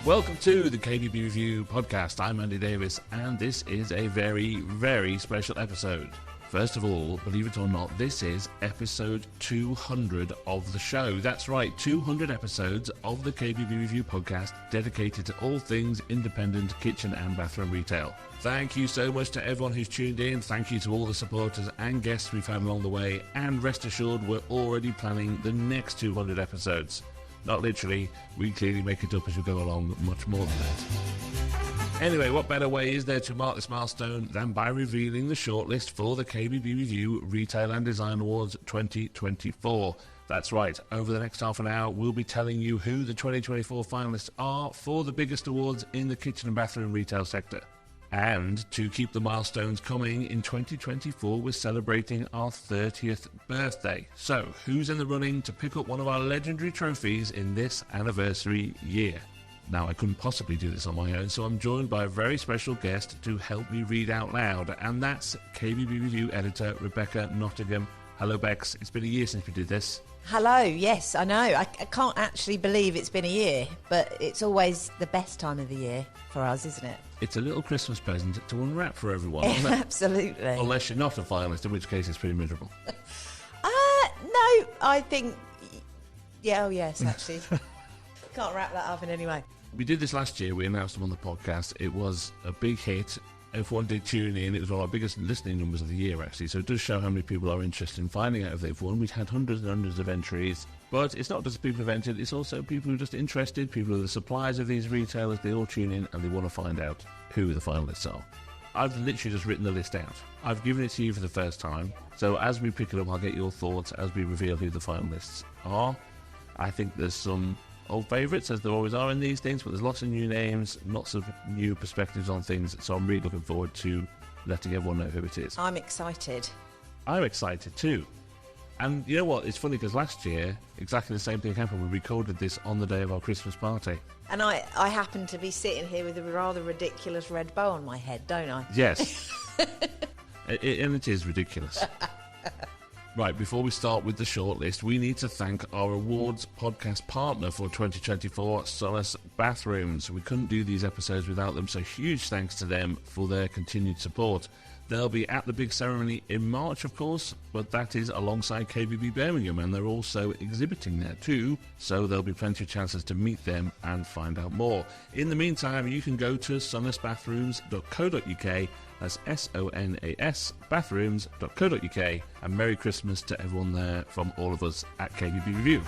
Welcome to the KBB Review podcast. I'm Andy Davies, and this is a very, very special episode. First of all, believe it or not, this is episode 200 of the show. That's right, 200 episodes of the KBB Review podcast dedicated to all things independent kitchen and bathroom retail. Thank you so much to everyone who's tuned in. Thank you to all the supporters and guests we've had along the way. And rest assured, we're already planning the next 200 episodes. Not literally, we clearly make it up as we go along, much more than that. Anyway, what better way is there to mark this milestone than by revealing the shortlist for the KBB Review Retail and Design Awards 2024. That's right, over the next half an hour, we'll be telling you who the 2024 finalists are for the biggest awards in the kitchen and bathroom retail sector. And to keep the milestones coming, in 2024 we're celebrating our 30th birthday. So, who's in the running to pick up one of our legendary trophies in this anniversary year? Now, I couldn't possibly do this on my own, so I'm joined by a very special guest to help me read out loud, and that's KBB Review editor Rebecca Nottingham. Hello, Bex. It's been a year since we did this. Hello, yes, I know. I can't actually believe it's been a year, but it's always the best time of the year for us, isn't it? It's a little Christmas present to unwrap for everyone. Absolutely. Unless you're not a finalist, in which case it's pretty miserable. No, I think... Yeah, oh yes, actually. Can't wrap that up in any way. We did this last year. We announced them on the podcast. It was a big hit. Everyone did tune in. It was one of our biggest listening numbers of the year, actually. So it does show how many people are interested in finding out if they've won. We've had hundreds and hundreds of entries. But it's not just people who've entered. It's also people who are just interested. People who are the suppliers of these retailers. They all tune in and they want to find out who the finalists are. I've literally just written the list out. I've given it to you for the first time. So as we pick it up, I'll get your thoughts as we reveal who the finalists are. I think there's some old favourites, as there always are in these things, but there's lots of new names, lots of new perspectives on things, so I'm really looking forward to letting everyone know who it is. I'm excited. I'm excited too. And you know what, it's funny because last year exactly the same thing happened. We recorded this on the day of our Christmas party. And I happen to be sitting here with a rather ridiculous red bow on my head, don't I? Yes. And it is ridiculous. Right, before we start with the shortlist, we need to thank our awards podcast partner for 2024, Solace Bathrooms. We couldn't do these episodes without them, so huge thanks to them for their continued support. They'll be at the big ceremony in March, of course, but that is alongside KBB Birmingham, and they're also exhibiting there too, so there'll be plenty of chances to meet them and find out more. In the meantime, you can go to sonasbathrooms.co.uk. That's SONAS bathrooms.co.uk, and Merry Christmas to everyone there from all of us at KBB Review.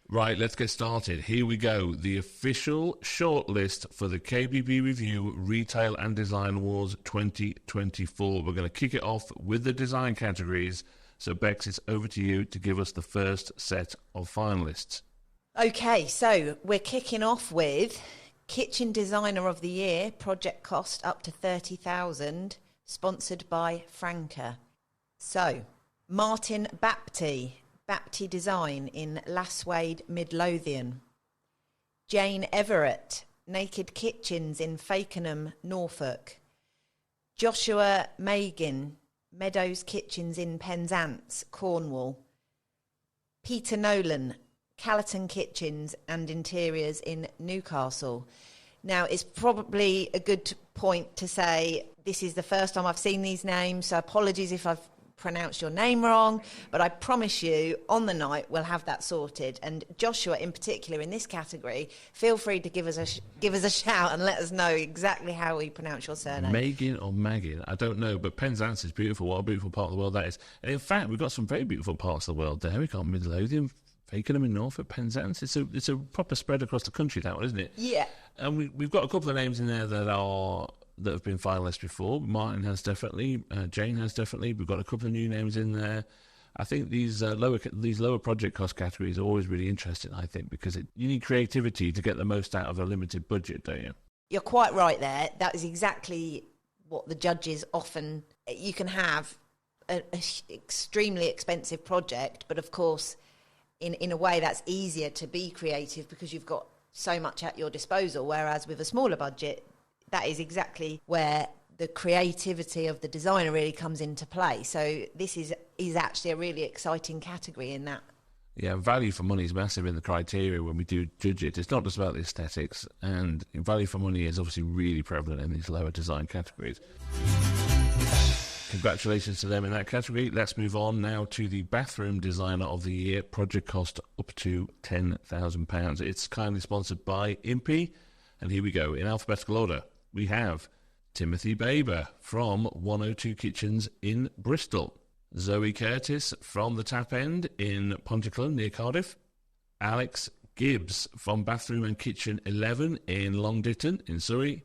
Right, let's get started. Here we go. The official shortlist for the KBB Review Retail and Design Awards 2024. We're going to kick it off with the design categories. So, Bex, it's over to you to give us the first set of finalists. Okay, so we're kicking off with Kitchen Designer of the Year, project cost up to $30,000, sponsored by Franca. So, Martin Bapty Design in Lasswade, Midlothian. Jane Everett, Naked Kitchens in Fakenham, Norfolk. Joshua Magin, Meadows Kitchens in Penzance, Cornwall. Peter Nolan, Callerton Kitchens and Interiors in Newcastle. Now, it's probably a good point to say this is the first time I've seen these names, so apologies if I've pronounced your name wrong, but I promise you on the night we'll have that sorted. And Joshua in particular in this category, feel free to give us a shout and let us know exactly how we pronounce your surname. Megan or Magin, I don't know, but Penzance is beautiful. What a beautiful part of the world that is. And in fact, we've got some very beautiful parts of the world there. We've got Midlothian, Fakenham in Norfolk, Penzance. It's a proper spread across the country, that one, isn't it? Yeah. And we've got a couple of names in there that have been finalists before. Martin has definitely, Jane has definitely. We've got a couple of new names in there. I think these lower project cost categories are always really interesting, I think, because you need creativity to get the most out of a limited budget, don't you? You're quite right there. That is exactly what the judges often... You can have an extremely expensive project, but of course, in a way that's easier to be creative because you've got so much at your disposal, whereas with a smaller budget, that is exactly where the creativity of the designer really comes into play. So this is actually a really exciting category in that. Yeah, value for money is massive in the criteria when we do judge it. It's not just about the aesthetics, and value for money is obviously really prevalent in these lower design categories. Congratulations to them in that category. Let's move on now to the Bathroom Designer of the Year, project cost up to £10,000. It's kindly sponsored by Impy, and here we go. In alphabetical order, we have Timothy Baber from 102 Kitchens in Bristol, Zoe Curtis from the Tap End in Pontyclun near Cardiff, Alex Gibbs from Bathroom and Kitchen 11 in Long Ditton in Surrey,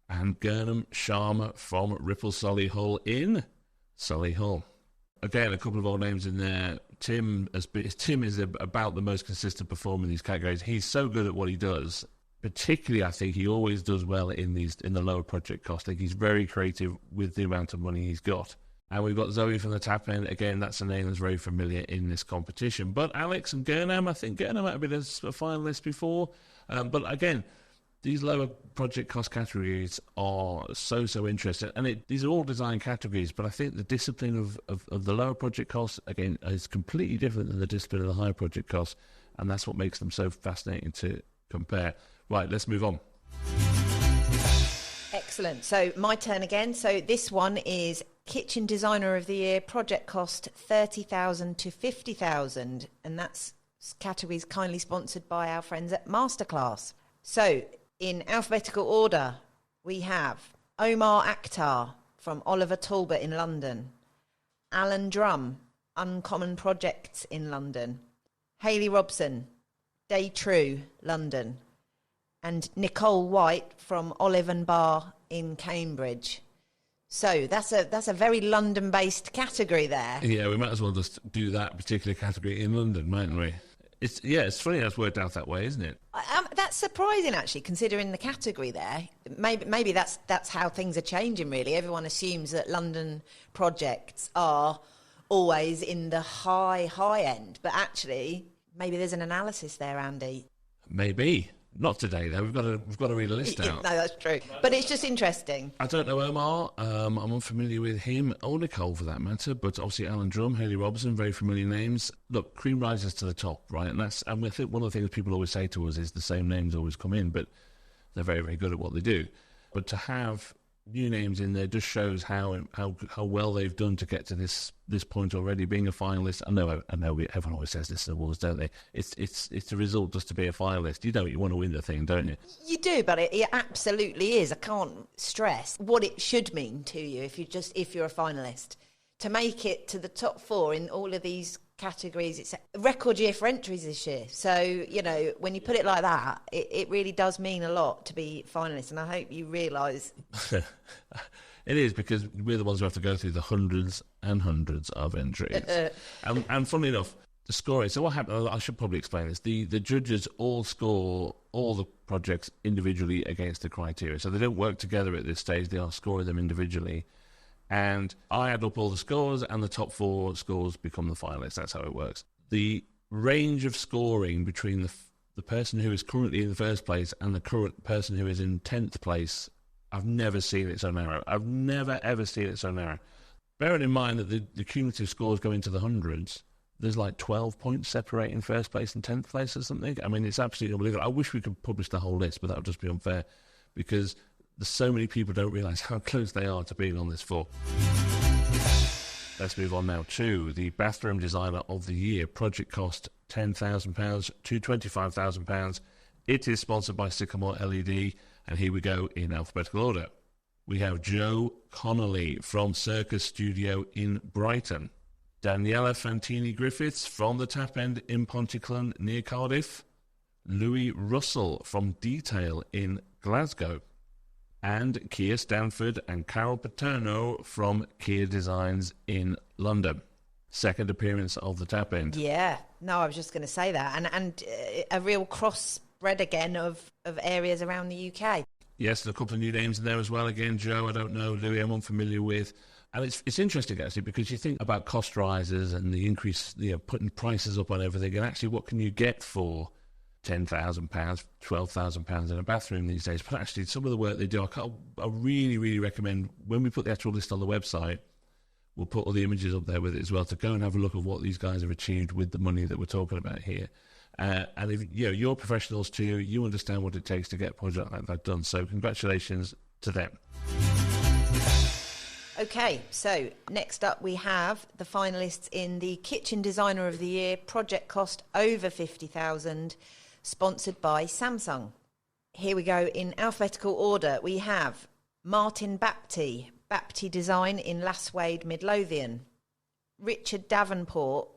and Gurnham Sharma from Ripple Solihull in Solihull. Again, a couple of old names in there. Tim is about the most consistent performer in these categories. He's so good at what he does. Particularly, I think he always does well in the lower project cost. I think he's very creative with the amount of money he's got. And we've got Zoe from the Tap End. Again, that's a name that's very familiar in this competition. But Alex and Gurnham, I think Gurnham might have been a finalist before. But again, these lower project cost categories are so interesting. And these are all design categories, but I think the discipline of the lower project costs, again, is completely different than the discipline of the higher project costs. And that's what makes them so fascinating to compare. Right, let's move on. Excellent. So my turn again. So this one is Kitchen Designer of the Year, project cost 30,000 to 50,000, and that's categories kindly sponsored by our friends at Masterclass. So in alphabetical order, we have Omar Akhtar from Oliver Talbot in London, Alan Drum, Uncommon Projects in London, Hayley Robson, Day True, London, and Nicole White from Olive and Bar in Cambridge. So that's a very London-based category there. Yeah, we might as well just do that particular category in London, mightn't we? It's funny how it's worked out that way, isn't it? That's surprising, actually, considering the category there. Maybe that's how things are changing, really. Everyone assumes that London projects are always in the high end, but actually, maybe there's an analysis there, Andy. Maybe. Not today, though. We've got to read a list out. No, that's true. But it's just interesting. I don't know Omar. I'm unfamiliar with him or Nicole, for that matter. But obviously, Alan Drum, Hayley Robson, very familiar names. Look, cream rises to the top, right? And I think one of the things people always say to us is the same names always come in, but they're very, very good at what they do. But to have new names in there just shows how well they've done to get to this point already, being a finalist. I know everyone always says this to the walls, don't they? It's a result just to be a finalist. You want to win the thing, don't you? You do, but it absolutely is. I can't stress what it should mean to you if you're a finalist. To make it to the top four in all of these categories, it's a record year for entries this year. So, when you put it like that, it really does mean a lot to be finalist, and I hope you realise. It is, because we're the ones who have to go through the hundreds and hundreds of entries. and funnily enough, the scoring. So what happened, I should probably explain this. The judges all score all the projects individually against the criteria. So they don't work together at this stage. They are scoring them individually. And I add up all the scores, and the top four scores become the finalists. That's how it works. The range of scoring between the person who is currently in the first place and the current person who is in 10th place, I've never seen it so narrow. I've never, ever seen it so narrow. Bearing in mind that the cumulative scores go into the hundreds, there's like 12 points separating first place and 10th place or something. I mean, it's absolutely unbelievable. I wish we could publish the whole list, but that would just be unfair, because so many people don't realise how close they are to being on this floor. Let's move on now to the Bathroom Designer of the Year. Project cost £10,000 to £25,000. It is sponsored by Sycamore LED, and here we go in alphabetical order. We have Joe Connolly from Circus Studio in Brighton, Daniela Fantini-Griffiths from the Tap End in Pontyclun near Cardiff, Louis Russell from Detail in Glasgow, and Kia Stanford and Carol Paterno from Kia Designs in London. Second appearance of the Tap End. Yeah, no, I was just going to say that. And a real cross-spread again of areas around the UK. Yes, there's a couple of new names in there as well. Again, Joe, I don't know. Louis, I'm unfamiliar with. And it's interesting, actually, because you think about cost rises and the increase, putting prices up on everything, and actually what can you get for £10,000, £12,000 in a bathroom these days? But actually, some of the work they do, I really, really recommend, when we put the actual list on the website, We'll put all the images up there with it as well to go and have a look at what these guys have achieved with the money that we're talking about here. And if you're professionals too, you understand what it takes to get a project like that done. So congratulations to them. Okay, so next up we have the finalists in the Kitchen Designer of the Year, project cost over 50,000, sponsored by Samsung. Here we go in alphabetical order. We have Martin Bapty Design in Lasswade, Midlothian. Richard Davenport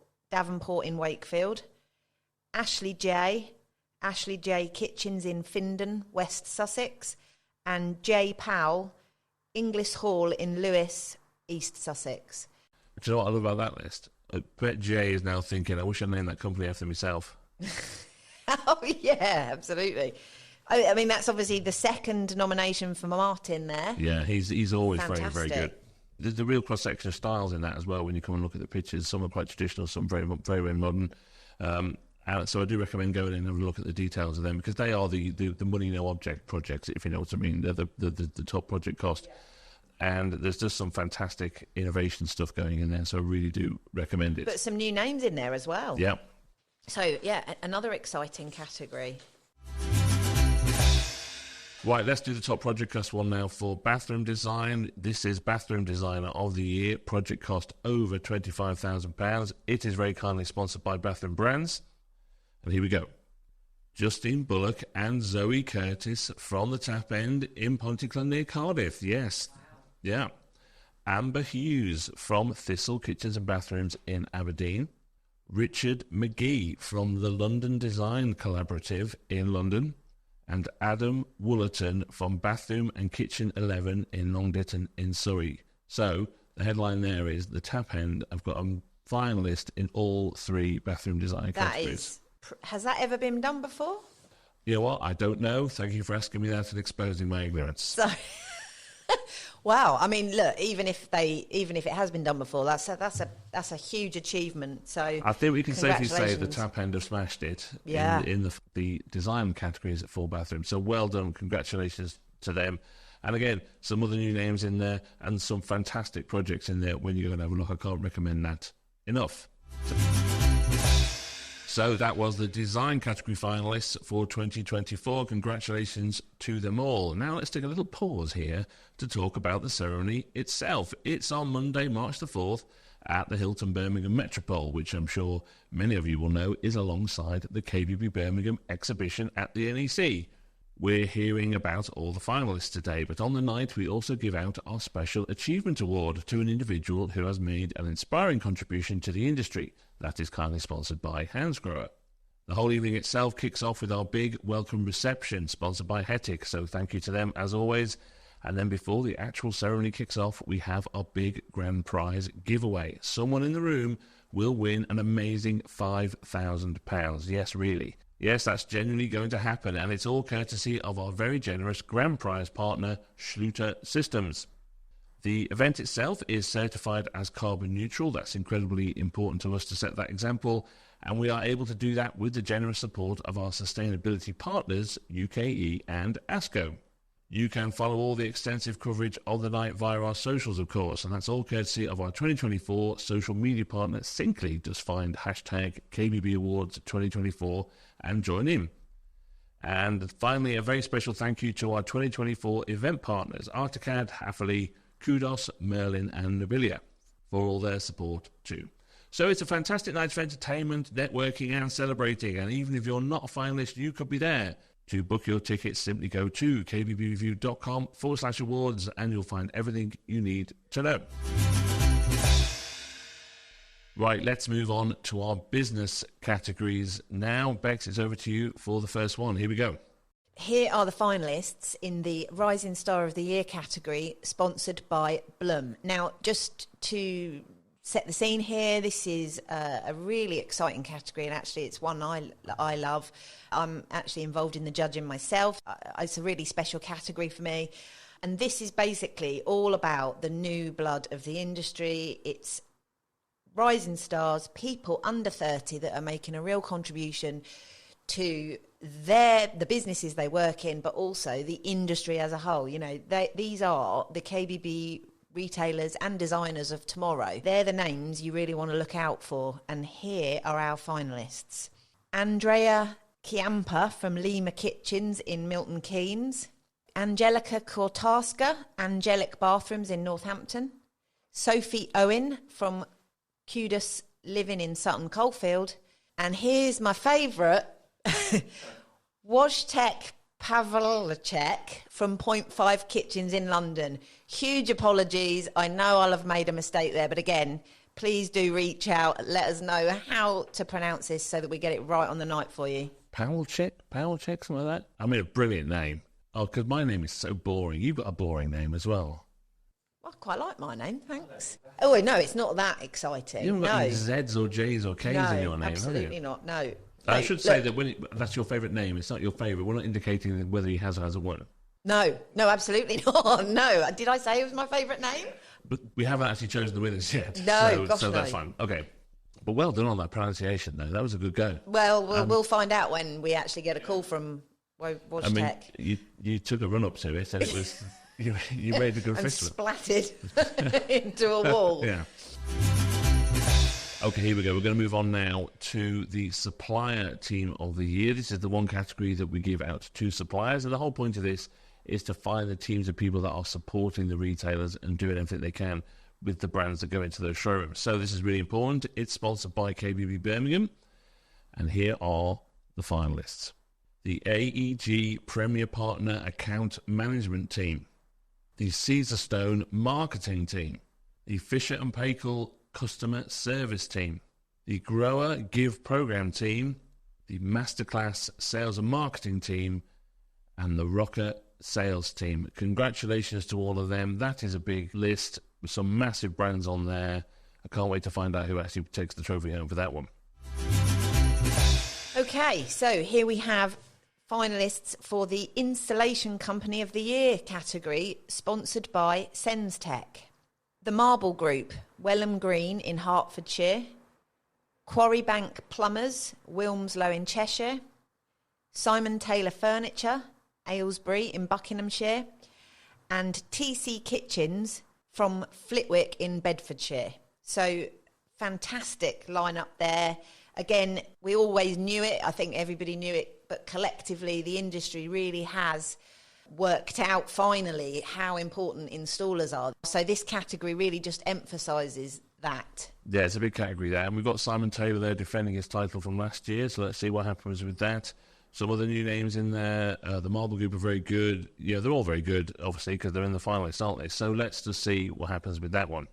in Wakefield. Ashley J Kitchens in Findon, West Sussex. And J Powell, Inglis Hall in Lewes, East Sussex. Do you know what I love about that list? I bet Jay is now thinking, I wish I named that company after myself. Oh, yeah, absolutely. I mean, that's obviously the second nomination for Martin there. Yeah, he's always Fantastic. very, very good. There's a real cross-section of styles in that as well when you come and look at the pictures. Some are quite traditional, some very, very, very modern. And so I do recommend going in and have a look at the details of them because they are the money no object projects, if you know what I mean. They're the top project cost. Yeah. And there's just some fantastic innovation stuff going in there, so I really do recommend it. But some new names in there as well. Yeah. So, yeah, another exciting category. Right, let's do the top project cost one now for bathroom design. This is Bathroom Designer of the Year. Project cost over £25,000. It is very kindly sponsored by Bathroom Brands. And here we go. Justine Bullock and Zoe Curtis from the Tap End in Pontyclun near Cardiff. Yes. Wow. Yeah. Amber Hughes from Thistle Kitchens and Bathrooms in Aberdeen. Richard McGee from the London Design Collaborative in London. And Adam Woollerton from Bathroom and Kitchen 11 in Long Ditton in Surrey. So the headline there is the Tap End. I've got a finalist in all three bathroom design categories. Has that ever been done before? You know what? I don't know. Thank you for asking me that and exposing my ignorance. So, wow. I mean, look, even if it has been done before, that's a huge achievement. So I think we can safely say the Tap End have smashed it. Yeah. in the design categories at full bathroom. So well done. Congratulations to them. And again, some other new names in there and some fantastic projects in there when you're going to have a look. I can't recommend that enough. So that was the design category finalists for 2024. Congratulations to them all. Now let's take a little pause here to talk about the ceremony itself. It's on Monday, March the 4th at the Hilton Birmingham Metropole, which I'm sure many of you will know is alongside the KBB Birmingham exhibition at the NEC. We're hearing about all the finalists today, but on the night we also give out our Special Achievement Award to an individual who has made an inspiring contribution to the industry. That is kindly sponsored by Hansgrohe. The whole evening itself kicks off with our big welcome reception sponsored by Hetic, so thank you to them as always. And then before the actual ceremony kicks off, we have our big grand prize giveaway. Someone in the room will win an amazing £5,000. Yes, really. Yes, that's genuinely going to happen, and it's all courtesy of our very generous grand prize partner, Schluter Systems. The event itself is certified as carbon neutral. That's incredibly important to us to set that example, and we are able to do that with the generous support of our sustainability partners, UKE and ASCO. You can follow all the extensive coverage of the night via our socials, of course, and that's all courtesy of our 2024 social media partner, Syncly. Just find hashtag KBB Awards 2024 and join in. And finally, a very special thank you to our 2024 event partners, Articad, Hafferly, Kudos, Merlin and Nobilia for all their support too. So it's a fantastic night of entertainment, networking and celebrating, and even if you're not a finalist, you could be there. To book your tickets, simply go to kbbreview.com/awards and you'll find everything you need to know. Right, let's move on to our business categories now. Bex, it's over to you for the first one. Here we go. Here are the finalists in the Rising Star of the Year category, sponsored by Blum. Now, just to set the scene here, this is a really exciting category, and actually it's one I love. I'm actually involved in the judging myself. It's a really special category for me. And this is basically all about the new blood of the industry. It's rising stars, people under 30 that are making a real contribution to the businesses they work in, but also the industry as a whole. You know, these are the KBB retailers and designers of tomorrow. They're the names you really want to look out for. And here are our finalists. Andrea Chiampa from Lima Kitchens in Milton Keynes. Angelica Kortaska, Angelic Bathrooms in Northampton. Sophie Owen from Kudos Living in Sutton Coldfield. And here's my favourite, Wojtek Pawlacek from Point 5 Kitchens in London. Huge apologies. I know I'll have made a mistake there, but again, please do reach out. Let us know how to pronounce this so that we get it right on the night for you. Pawlacek, something like that? I mean, a brilliant name. Oh, because my name is so boring. You've got a boring name as well. I quite like my name, thanks. Oh, no, it's not that exciting. You haven't got any Zs or Js or Ks in your name, absolutely have you? not, no. I should say that that's your favourite name. It's not your favourite. We're not indicating whether he has or hasn't won. No, absolutely not. No, did I say it was my favourite name? But we haven't actually chosen the winners yet. No, so that's fine. Okay. But well done on that pronunciation, though. That was a good go. Well, we'll find out when we actually get a call from Wojtek. I mean, you took a run up to it, and it was... You made a good fist of it. Splattered into a wall. Yeah. Okay, here we go. We're going to move on now to the supplier team of the year. This is the one category that we give out to suppliers, and the whole point of this is to find the teams of people that are supporting the retailers and doing everything they can with the brands that go into those showrooms. So this is really important. It's sponsored by KBB Birmingham, and here are the finalists. The AEG Premier Partner Account Management Team, the Caesarstone Marketing Team, the Fisher & Paykel Customer Service Team, the Grower Give Program Team, the Masterclass Sales and Marketing Team, and the Rocker Sales Team. Congratulations to all of them. That is a big list with some massive brands on there. I can't wait to find out who actually takes the trophy home for that one. Okay, so here we have finalists for the Installation Company of the Year category, sponsored by SensTech. The Marble Group, Welham Green in Hertfordshire. Quarry Bank Plumbers, Wilmslow in Cheshire. Simon Taylor Furniture, Aylesbury in Buckinghamshire. And TC Kitchens from Flitwick in Bedfordshire. So, fantastic lineup there. Again, we always knew it. I think everybody knew it. But collectively, the industry really has worked out finally how important installers are. So this category really just emphasises that. Yeah, it's a big category there. And we've got Simon Taylor there defending his title from last year. So let's see what happens with that. Some other new names in there. The Marble Group are very good. Yeah, they're all very good, obviously, because they're in the finalists, aren't they? So let's just see what happens with that one.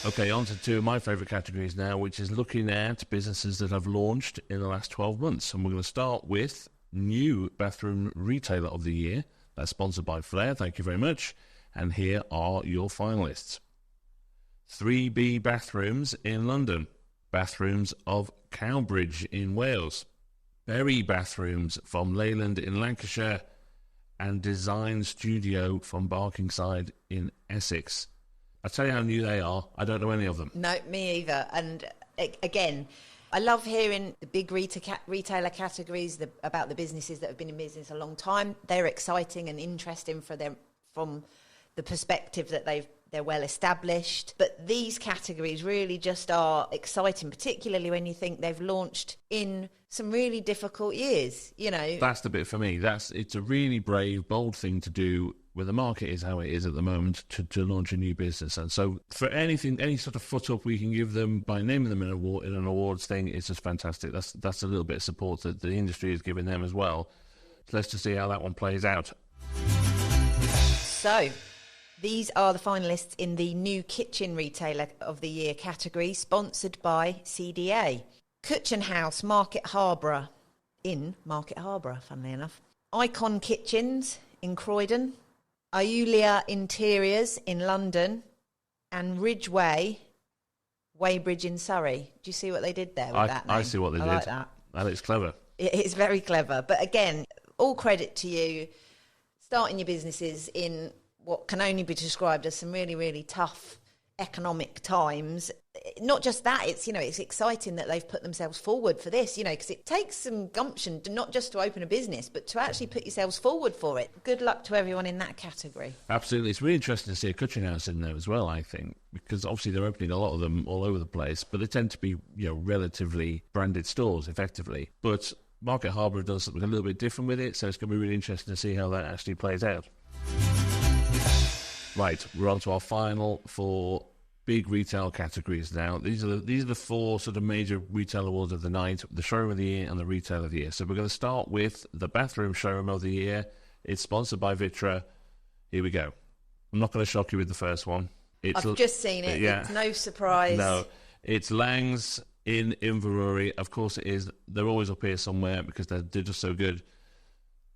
Okay, on to two of my favourite categories now, which is looking at businesses that have launched in the last 12 months. And we're going to start with New Bathroom Retailer of the Year. That's sponsored by Flair. Thank you very much. And here are your finalists. 3B Bathrooms in London. Bathrooms of Cowbridge in Wales. Berry Bathrooms from Leyland in Lancashire. And Design Studio from Barkingside in Essex. I'll tell you how new they are. I don't know any of them. No, me either. And again, I love hearing the big retailer categories about the businesses that have been in business a long time. They're exciting and interesting for them from the perspective that they're well established. But these categories really just are exciting, particularly when you think they've launched in some really difficult years, you know. That's the bit for me. It's a really brave, bold thing to do when the market is how it is at the moment, to launch a new business. And so for anything, any sort of foot up we can give them by naming them in an awards thing, it's just fantastic. That's a little bit of support that the industry is giving them as well. So let's just see how that one plays out. So these are the finalists in the New Kitchen Retailer of the Year category, sponsored by CDA. Kitchen House, Market Harborough, funnily enough. Icon Kitchens in Croydon. Aulia Interiors in London. And Ridgeway, Weybridge in Surrey. Do you see what they did there with that name? I see what they did. Like that. That is clever. It's very clever. But again, all credit to you starting your businesses in what can only be described as some really, really tough economic times. not just that, it's, you know, it's exciting that they've put themselves forward for this, you know, because it takes some gumption to not just to open a business, but to actually put yourselves forward for it. Good luck to everyone in that category. Absolutely. It's really interesting to see a cutting house in there as well, I think, because obviously they're opening a lot of them all over the place, but they tend to be, you know, relatively branded stores, effectively. But Market Harbour does something a little bit different with it, so it's going to be really interesting to see how that actually plays out. Right, we're on to our final 4 big retail categories now. These are the 4 sort of major retail awards of the night: the showroom of the year and the retail of the year. So we're going to start with the bathroom showroom of the year. It's sponsored by Vitra. Here we go. I'm not going to shock you with the first one. I've just seen it. Yeah. It's no surprise. No, it's Lang's in Inverurie. Of course it is. They're always up here somewhere because they're just so good.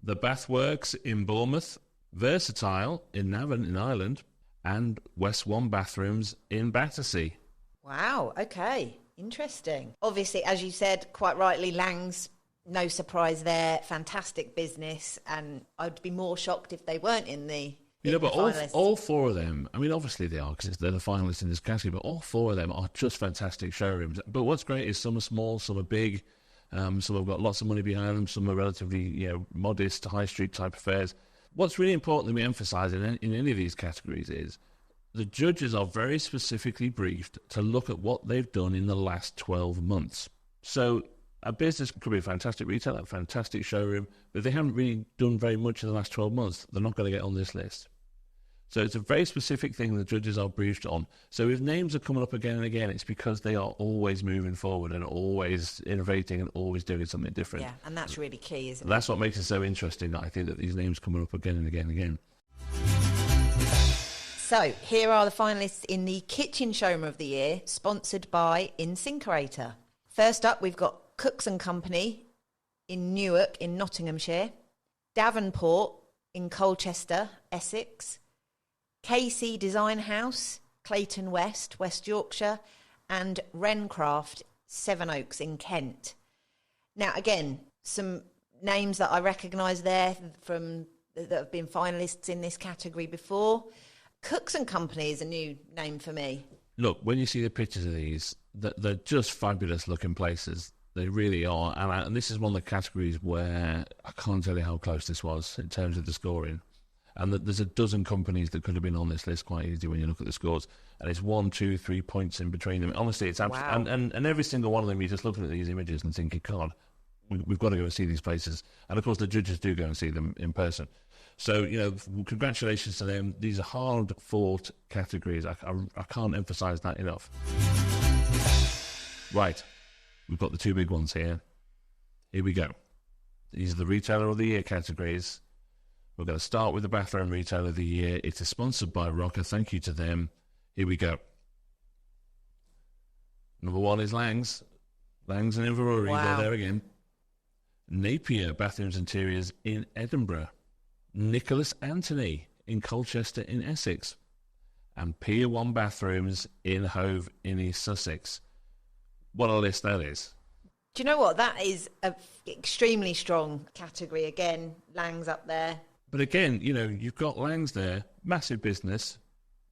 The Bathworks in Bournemouth, Versatile in Navan in Ireland, and West One Bathrooms in Battersea. Wow, okay, interesting. Obviously, as you said, quite rightly, Lang's, no surprise there, fantastic business, and I'd be more shocked if they weren't in the but all 4 of them, I mean, obviously they are, because they're the finalists in this category, but all 4 of them are just fantastic showrooms. But what's great is some are small, some are big, some have got lots of money behind them, some are relatively, you know, modest, high street type affairs. What's really important that we emphasise in any of these categories is the judges are very specifically briefed to look at what they've done in the last 12 months. So a business could be a fantastic retailer, a fantastic showroom, but if they haven't really done very much in the last 12 months, they're not going to get on this list. So it's a very specific thing the judges are briefed on. So if names are coming up again and again, it's because they are always moving forward and always innovating and always doing something different. Yeah, and that's really key, isn't it? That's what makes it so interesting, I think, that these names coming up again and again and again. So here are the finalists in the Kitchen Showroom of the Year, sponsored by Incinerator. First up, we've got Cooks & Company in Newark in Nottinghamshire, Davenport in Colchester, Essex, KC Design House, Clayton West, West Yorkshire, and Wrencraft, Sevenoaks in Kent. Now, again, some names that I recognise there that have been finalists in this category before. Cooks & Company is a new name for me. Look, when you see the pictures of these, they're just fabulous looking places. They really are. And this is one of the categories where I can't tell you how close this was in terms of the scoring. And there's a dozen companies that could have been on this list quite easily when you look at the scores. And it's 1, 2, 3 points in between them. Honestly, it's absolutely... Wow. And every single one of them, you're just looking at these images and thinking, God, we've got to go and see these places. And, of course, the judges do go and see them in person. So, you know, congratulations to them. These are hard-fought categories. I can't emphasise that enough. Right. We've got the 2 big ones here. Here we go. These are the Retailer of the Year categories. We're going to start with the Bathroom Retailer of the Year. It is sponsored by Rocker. Thank you to them. Here we go. Number 1 is Lang's. Lang's and Inverurie. Wow. They're there again. Napier Bathrooms Interiors in Edinburgh. Nicholas Anthony in Colchester in Essex. And Pier 1 Bathrooms in Hove in East Sussex. What a list that is. Do you know what? That is an extremely strong category. Again, Lang's up there. But again, you know, you've got Lang's there, massive business,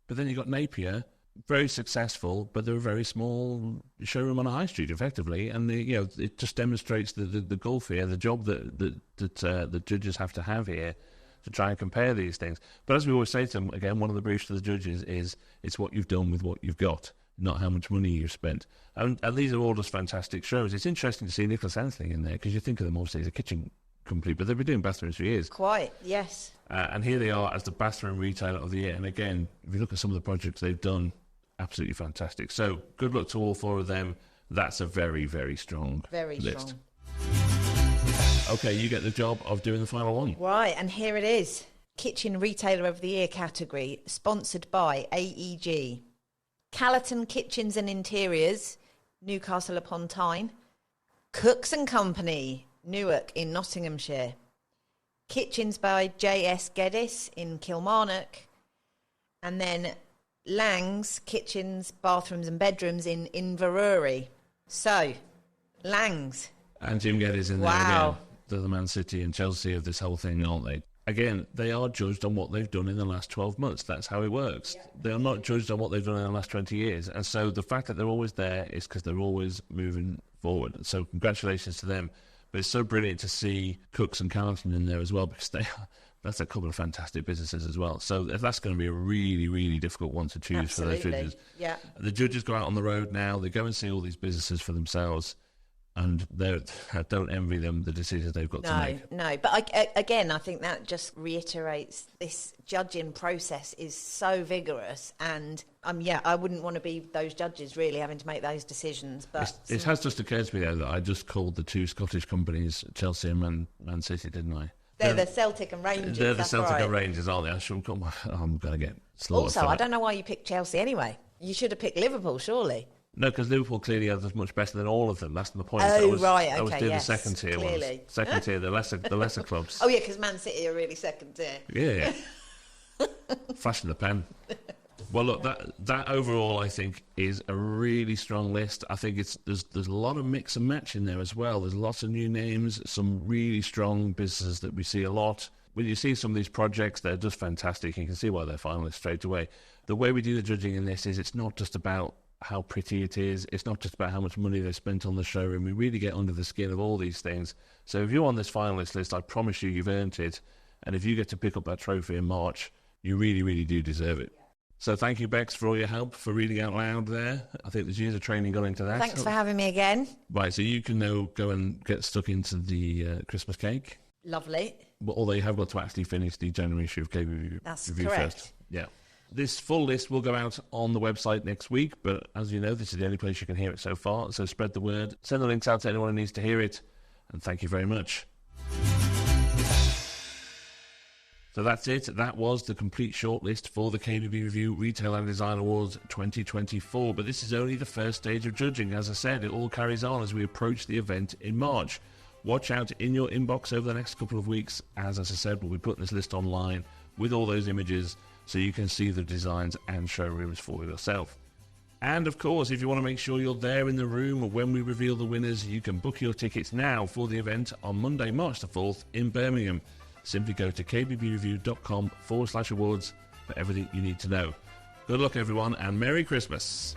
but then you've got Napier, very successful, but they're a very small showroom on a high street, effectively, and you know, it just demonstrates the gulf here, the job that the judges have to have here to try and compare these things. But as we always say to them, again, one of the briefs to the judges is it's what you've done with what you've got, not how much money you've spent. And these are all just fantastic shows. It's interesting to see Nicholas Anthony in there because you think of them obviously as a kitchen company, but they've been doing bathrooms for years. Quite, yes. And here they are as the Bathroom Retailer of the Year. And again, if you look at some of the projects they've done, absolutely fantastic. So good luck to all 4 of them. That's a very, very strong list. Okay, you get the job of doing the final one. Right, and here it is. Kitchen Retailer of the Year category, sponsored by AEG. Callerton Kitchens and Interiors, Newcastle upon Tyne. Cooks & Company, Newark in Nottinghamshire. Kitchens by J.S. Geddes in Kilmarnock. And then Lang's Kitchens, Bathrooms and Bedrooms in Inverurie. So, Lang's. And Jim Geddes in there again. They're the Man City and Chelsea of this whole thing, aren't they? again, they are judged on what they've done in the last 12 months. That's how it works. Yeah. They are not judged on what they've done in the last 20 years. And so the fact that they're always there is because they're always moving forward. So congratulations to them. But it's so brilliant to see Cooks and Carlton in there as well, because that's a couple of fantastic businesses as well. So that's going to be a really, really difficult one to choose for those judges. Yeah. The judges go out on the road now. They go and see all these businesses for themselves. And I don't envy them the decisions they've got to make. No, but I think that just reiterates this judging process is so vigorous, and I wouldn't want to be those judges really having to make those decisions. But it has just occurred to me though that I just called the two Scottish companies Chelsea and Man City, didn't I? They're the Celtic and Rangers. They're the Celtic and Rangers, aren't they? I'm going to get slaughtered. Also, I don't know why you picked Chelsea anyway. You should have picked Liverpool, surely. No, because Liverpool clearly is much better than all of them. That's the point. Oh, right, okay, I was doing yes, the second tier clearly. ones. Second tier, the lesser clubs. Oh, yeah, because Man City are really second tier. Yeah. Flashing the pen. Well, look, that overall, I think, is a really strong list. I think there's a lot of mix and match in there as well. There's lots of new names, some really strong businesses that we see a lot. When you see some of these projects, they're just fantastic. You can see why they're finalists straight away. The way we do the judging in this is it's not just about how pretty it is. It's not just about how much money they spent on the showroom. We really get under the skin of all these things. So if you're on this finalist list, I promise you've earned it. And if you get to pick up that trophy in March, you really, really do deserve it. So thank you, Bex, for all your help, for reading out loud there. I think there's years of training gone into that. Thanks for having me again. Right, so you can now go and get stuck into the Christmas cake. Lovely. Although you have got to actually finish the January issue of kbbreview first. Yeah. This full list will go out on the website next week, but as you know, this is the only place you can hear it so far, so spread the word. Send the links out to anyone who needs to hear it, and thank you very much. So that's it. That was the complete shortlist for the kbbreview Retail and Design Awards 2024, but this is only the first stage of judging. As I said, it all carries on as we approach the event in March. Watch out in your inbox over the next couple of weeks, as I said, we'll be putting this list online with all those images, so you can see the designs and showrooms for yourself. And of course, if you want to make sure you're there in the room when we reveal the winners, you can book your tickets now for the event on Monday, March the 4th in Birmingham. Simply go to kbbreview.com/awards for everything you need to know. Good luck everyone, and Merry Christmas.